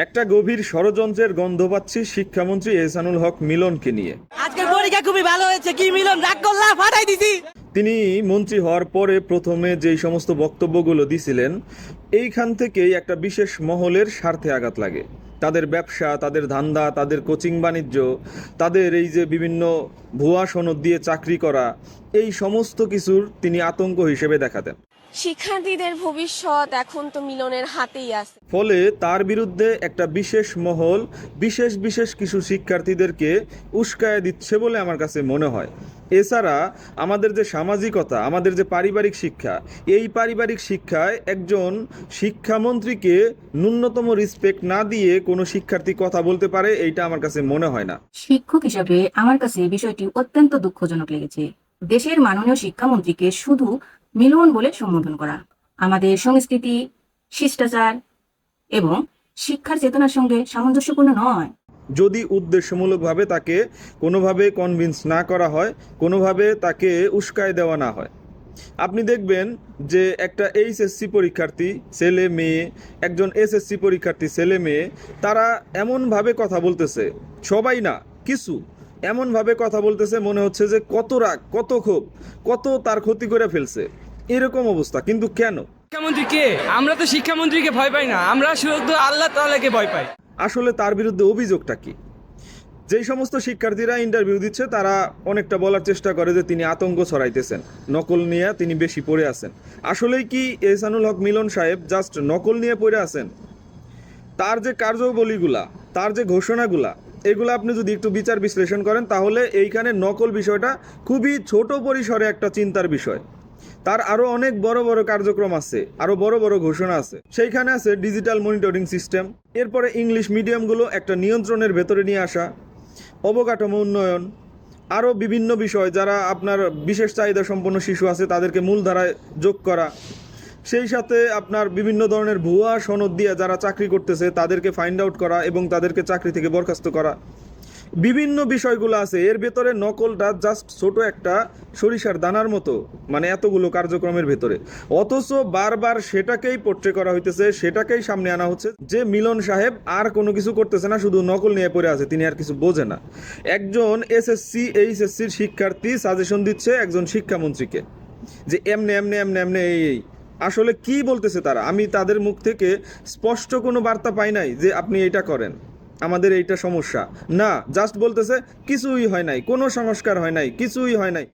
একটা গভীর ষড়যন্ত্রের গন্ধ পাচ্ছি শিক্ষামন্ত্রী এহসানুল হক মিলনকে নিয়ে। আজকের পরীক্ষা খুবই ভালো হয়েছে। কি মিলন, রাগ করলা, ফাটাই দিছি। তিনি মন্ত্রী হওয়ার পরে প্রথমে যেই সমস্ত বক্তব্যগুলো দিছিলেন, এইখান থেকেই একটা বিশেষ মহলের স্বার্থে আঘাত লাগে। তাদের ব্যবসা, তাদের ধান্দা, তাদের কোচিং বাণিজ্য, তাদের এই যে বিভিন্ন ভুয়া সনদ দিয়ে চাকরি করা, এই সমস্ত কিছুর তিনি আতঙ্ক হিসেবে দেখাতেন। শিক্ষার্থীদের ভবিষ্যৎ এখন তো মিলনের হাতেই আছে। ফলে তার বিরুদ্ধে একটা বিশেষ মহল বিশেষ বিশেষ কিছু শিক্ষার্থীদেরকে উস্কায় দিচ্ছে বলে আমার কাছে মনে হয়। এছাড়া আমাদের যে সামাজিকতা, আমাদের যে পারিবারিক শিক্ষা, এই পারিবারিক শিক্ষায় একজন শিক্ষামন্ত্রীকে ন্যূনতম রেসপেক্ট না দিয়ে কোনো শিক্ষার্থী কথা বলতে পারে, এইটা আমার কাছে মনে হয় না। শিক্ষক হিসাবে আমার কাছে বিষয়টি অত্যন্ত দুঃখজনক লেগেছে। দেশের মাননীয় শিক্ষামন্ত্রীকে শুধু মিলন বলে সম্বোধন করা আমাদের সংস্কৃতি, শিষ্টাচার এবং শিক্ষার চেতনার সঙ্গে সামঞ্জস্যপূর্ণ নয়। যদি উদ্দেশ্যমূলকভাবে তাকে কোনোভাবে কনভিন্স না করা হয়, কোনোভাবে তাকে উস্কায় দেওয়া না হয়। আপনি দেখবেন যে একটা এইচএসসি পরীক্ষার্থী ছেলে মেয়ে, একজন এসএসসি পরীক্ষার্থী ছেলে মেয়ে, তারা এমনভাবে কথা বলতেছে, সবাই না কিছু এমনভাবে কথা বলতেছে মনে হচ্ছে যে কত রাগ, কত ক্ষোভ, কত তার ক্ষতি করে ফেলছে, এরকম অবস্থা। কিন্তু কেন? শিক্ষামন্ত্রী কে? আমরা তো শিক্ষামন্ত্রীকে ভয় পাই না, আমরা শুধু আল্লাহ তাআলাকে ভয় পাই। আসলে তার বিরুদ্ধে অভিযোগটা কি? যেই সমস্ত শিক্ষার্থীরা ইন্টারভিউ দিচ্ছে তারা অনেকটা বলার চেষ্টা করে যে তিনি আতঙ্ক ছড়াইতেছেন, নকল নিয়ে তিনি বেশি পড়ে আছেন। আসলেই কি এহসানুল হক মিলন সাহেব জাস্ট নকল নিয়ে পড়ে আছেন? তার যে কার্যবলীগুলা, তার যে ঘোষণাগুলা, এগুলো আপনি যদি একটু বিচার বিশ্লেষণ করেন তাহলে এইখানে নকল বিষয়টা খুবই ছোট পরিসরে একটা চিন্তার বিষয়। তার আরও অনেক বড় বড় কার্যক্রম আছে, আরও বড় বড় ঘোষণা আছে। সেইখানে আছে ডিজিটাল মনিটরিং সিস্টেম, এরপরে ইংলিশ মিডিয়ামগুলো একটা নিয়ন্ত্রণের ভেতরে নিয়ে আসা, অবকাঠামো উন্নয়ন, আরও বিভিন্ন বিষয়, যারা আপনার বিশেষ চাহিদা সম্পন্ন শিশু আছে তাদেরকে মূলধারায় যোগ করা, সেই সাথে আপনার বিভিন্ন ধরনের ভুয়া সনদ দিয়ে যারা চাকরি করতেছে তাদেরকে ফাইন্ড আউট করা এবং তাদেরকে চাকরি থেকে বরখাস্ত করা, বিভিন্ন বিষয়গুলো আছে। এর ভেতরে নকলটা জাস্ট ছোট একটা সরিষার দানার মতো, মানে এতগুলো কার্যক্রমের ভেতরে। অথচ বারবার সেটাকেই পোট্রে করা হইতেছে, সেটাকেই সামনে আনা হচ্ছে যে মিলন সাহেব আর কোনো কিছু করতেছে না, শুধু নকল নিয়ে পড়ে আছে, তিনি আর কিছু বোঝে না। একজন এসএসসি এইচএসসির শিক্ষার্থী সাজেশন দিচ্ছে একজন শিক্ষামন্ত্রীকে যে এমনে এমনে এমনে এমনে এই। আসলে কি বলতেছে তারা? আমি তাদের মুখ থেকে স্পষ্ট কোনো বার্তা পাই নাই যে আপনি এইটা করেন, আমাদের এইটা সমস্যা না। জাস্ট বলতেছে কিছুই হয় নাই, কোনো সংস্কার হয় নাই, কিছুই হয় নাই।